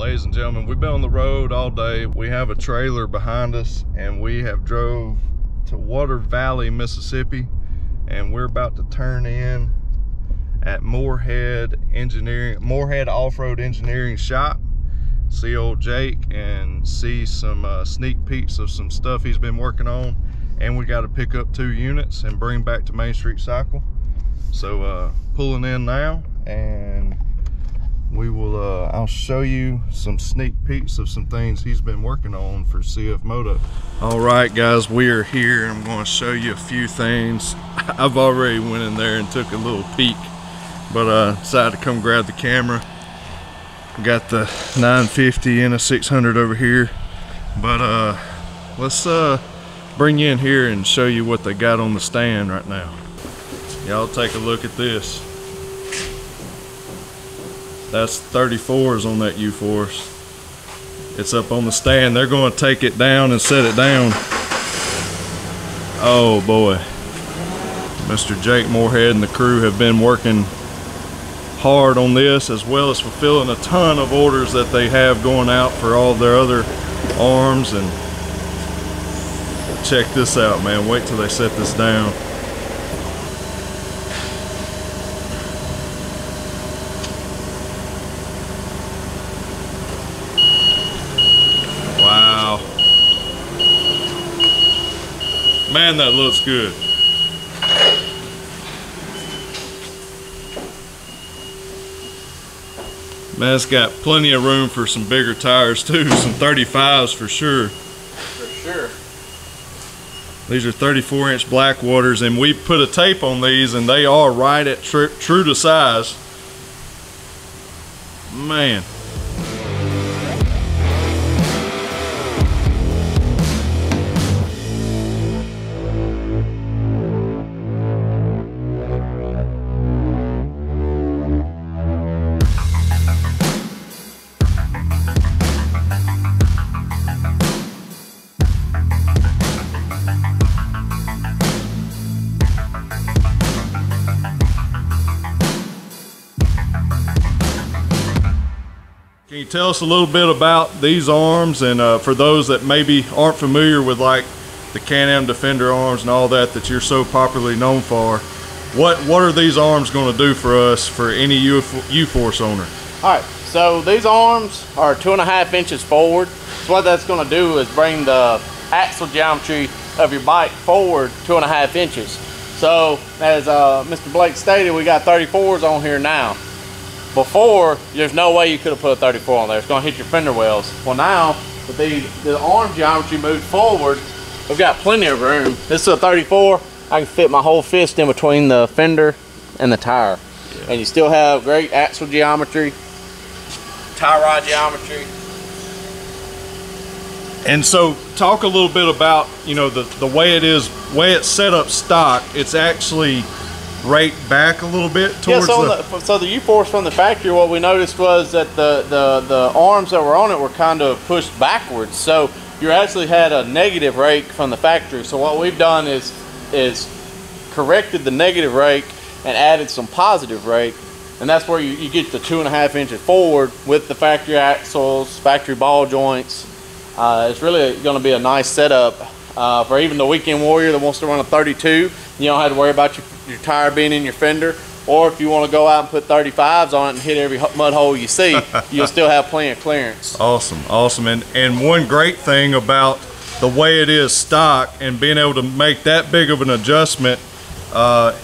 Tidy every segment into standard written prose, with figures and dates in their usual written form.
Ladies and gentlemen, we've been on the road all day. We have a trailer behind us and we have drove to Water Valley, Mississippi, and we're about to turn in at Moorhead Off-Road Engineering Shop, see old Jake and see some sneak peeks of some stuff he's been working on. And we got to pick up 2 units and bring back to Main Street Cycle. So pulling in now, and we will I'll show you some sneak peeks of some things he's been working on for CFMOTO. All right guys, we are here. I'm going to show you a few things. I've already went in there and took a little peek, but decided to come grab the camera. Got the 950 and a 600 over here, but let's bring you in here and show you what they got on the stand right now. Y'all take a look at this. That's 34s on that UFORCE. It's up on the stand. They're going to take it down and set it down. Oh boy. Mr. Jake Moorhead and the crew have been working hard on this, as well as fulfilling a ton of orders that they have going out for all their other arms. And check this out, man. Wait till they set this down. Wow. Man, that looks good. Man, it's got plenty of room for some bigger tires too, some 35s for sure. For sure. These are 34-inch Blackwaters, and we put a tape on these and they are right at true to size. Man. Can you tell us a little bit about these arms, and for those that maybe aren't familiar with like the Can-Am Defender arms and all that you're so popularly known for, what are these arms going to do for us, for any UFORCE owner? All right, so these arms are 2.5 inches forward. So what that's going to do is bring the axle geometry of your bike forward 2.5 inches. So as Mr. Blake stated, we got 34s on here now. Before, there's no way you could have put a 34 on there. It's going to hit your fender wells. Well, now, with the arm geometry moved forward, we've got plenty of room. This is a 34. I can fit my whole fist in between the fender and the tire. Yeah. And you still have great axle geometry, tie rod geometry. And so, talk a little bit about, you know, the way it's set up stock. It's actually right back a little bit towards so the UFORCE from the factory, what we noticed was that the arms that were on it were kind of pushed backwards. So you actually had a negative rake from the factory. So what we've done is corrected the negative rake and added some positive rake, and that's where you get the 2.5 inches forward with the factory axles, factory ball joints. It's really going to be a nice setup for even the weekend warrior that wants to run a 32. You don't have to worry about your tire being in your fender, or if you want to go out and put 35s on it and hit every mud hole you see, you'll still have plenty of clearance. Awesome. And one great thing about the way it is stock and being able to make that big of an adjustment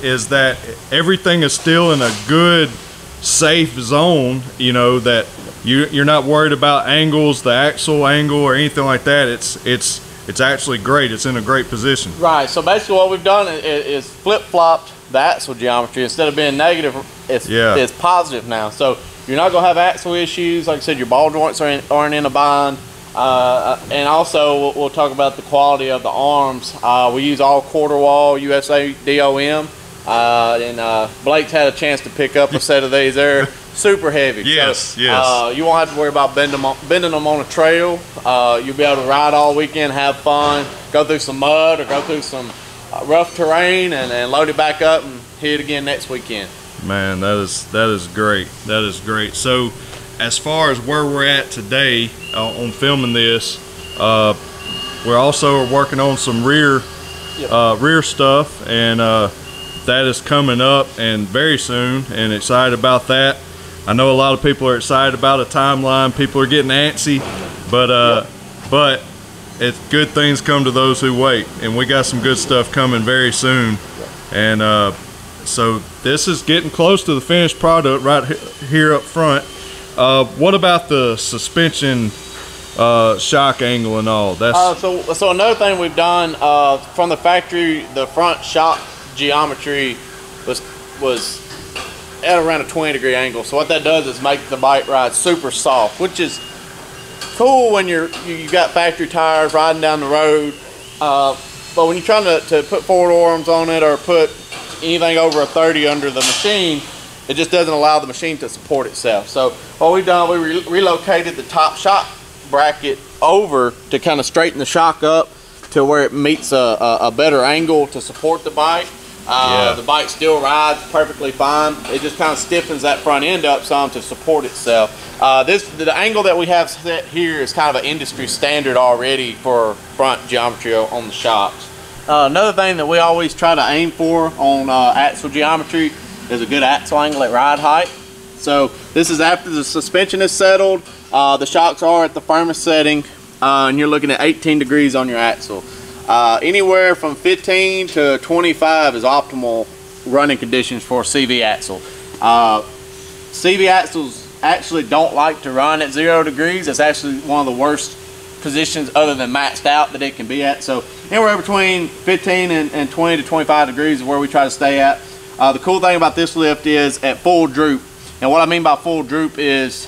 is that everything is still in a good, safe zone. You know, that you're not worried about angles, the axle angle or anything like that. It's actually great. It's in a great position. Right. So basically what we've done is flip-flopped the axle geometry. Instead of being negative, it's positive now. So you're not going to have axle issues. Like I said, your ball joints aren't in a bind. And also, we'll talk about the quality of the arms. We use all quarter wall USA DOM. And Blake's had a chance to pick up a set of these. They're super heavy. Yes. You won't have to worry about bending them on a trail. You'll be able to ride all weekend, have fun, go through some mud or go through some rough terrain, and load it back up and hit it again next weekend. Man, that is great. That is great. So as far as where we're at today on filming this, we're also working on some rear stuff, and that is coming up and very soon, and excited about that. I know a lot of people are excited about a timeline. People are getting antsy, but it's good things come to those who wait, and we got some good stuff coming very soon. And so this is getting close to the finished product right here up front. What about the suspension shock angle and all? That's so another thing we've done from the factory, the front shock geometry was at around a 20-degree angle. So what that does is make the bike ride super soft, which is cool when you got factory tires riding down the road. But when you're trying to put forward arms on it or put anything over a 30 under the machine, it just doesn't allow the machine to support itself. So what we've done, we relocated the top shock bracket over to kind of straighten the shock up to where it meets a better angle to support the bike. The bike still rides perfectly fine. It just kind of stiffens that front end up some to support itself. The angle that we have set here is kind of an industry standard already for front geometry on the shocks. Another thing that we always try to aim for on axle geometry is a good axle angle at ride height. So this is after the suspension is settled, the shocks are at the firmest setting, and you're looking at 18 degrees on your axle. Anywhere from 15 to 25 is optimal running conditions for a CV axle. CV axles actually don't like to run at 0 degrees. It's actually one of the worst positions other than maxed out that it can be at. So anywhere between 15 and 20 to 25 degrees is where we try to stay at. The cool thing about this lift is at full droop. And what I mean by full droop is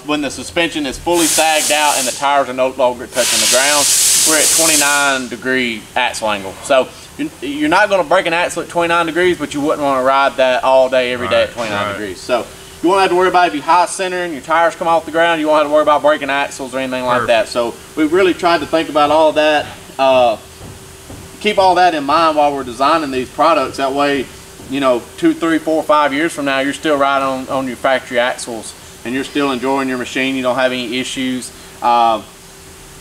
when the suspension is fully sagged out and the tires are no longer touching the ground, we're at 29-degree axle angle. So you're not going to break an axle at 29 degrees, but you wouldn't want to ride that all day, every day at 29 degrees. So you won't have to worry about if you high center and your tires come off the ground. You won't have to worry about breaking axles or anything like that. So we really tried to think about all that, keep all that in mind while we're designing these products. That way, you know, 2, 3, 4, 5 years from now, you're still riding on your factory axles and you're still enjoying your machine. You don't have any issues.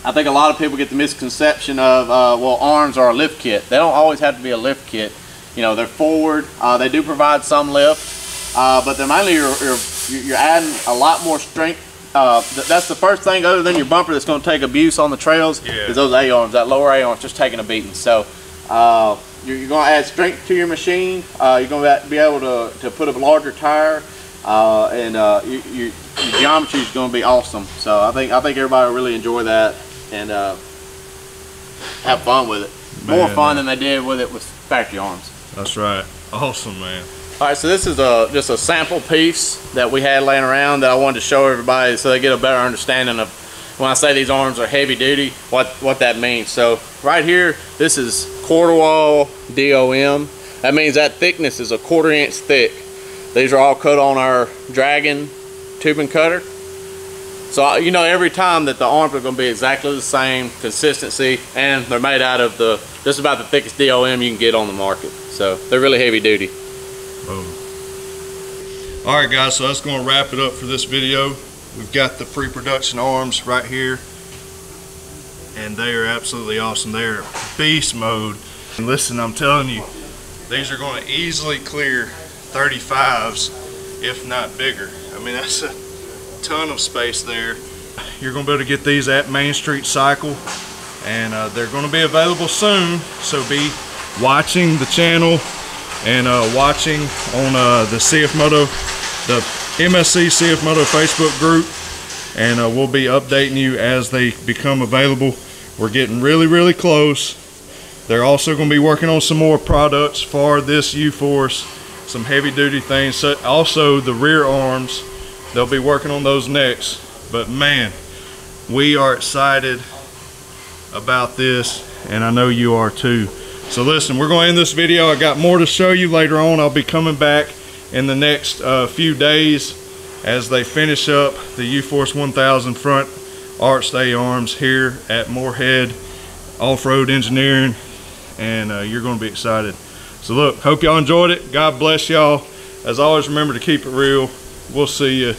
I think a lot of people get the misconception of, well, arms are a lift kit. They don't always have to be a lift kit. You know, they're forward. They do provide some lift, but they're mainly you're adding a lot more strength. That's the first thing other than your bumper that's going to take abuse on the trails is those A-arms. That lower A-arms just taking a beating. So you're going to add strength to your machine. You're going to be able to put a larger tire, and your geometry is going to be awesome. So I think everybody will really enjoy that and have fun with it. More fun than they did with it with factory arms. That's right. Awesome, man. All right, so this is just a sample piece that we had laying around that I wanted to show everybody so they get a better understanding of when I say these arms are heavy duty, what that means. So right here, this is quarter wall DOM. That means that thickness is a 1/4 inch thick. These are all cut on our Dragon tubing cutter. So you know every time that the arms are going to be exactly the same consistency, and they're made out of just about the thickest DOM you can get on the market. So they're really heavy duty. Boom. All right, guys, so that's going to wrap it up for this video. We've got the pre-production arms right here, and they are absolutely awesome. They're beast mode. And listen, I'm telling you, these are going to easily clear 35s, if not bigger. I mean, that's a ton of space there. You're going to be able to get these at Main Street Cycle, and they're going to be available soon. So be watching the channel and watching on the CFMOTO, the MSC CFMOTO Facebook group, and we'll be updating you as they become available. We're getting really, really close. They're also going to be working on some more products for this UFORCE, some heavy duty things. So also the rear arms, they'll be working on those next. But man, we are excited about this, and I know you are too. So listen, we're going to end this video. I got more to show you later on. I'll be coming back in the next few days as they finish up the UFORCE 1000 front arched A-arms here at Moorhead Off-Road Engineering, and you're going to be excited. So look, hope y'all enjoyed it. God bless y'all. As always, remember to keep it real. We'll see you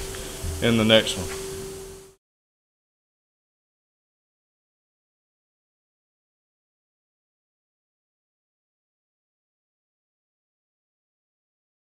in the next one.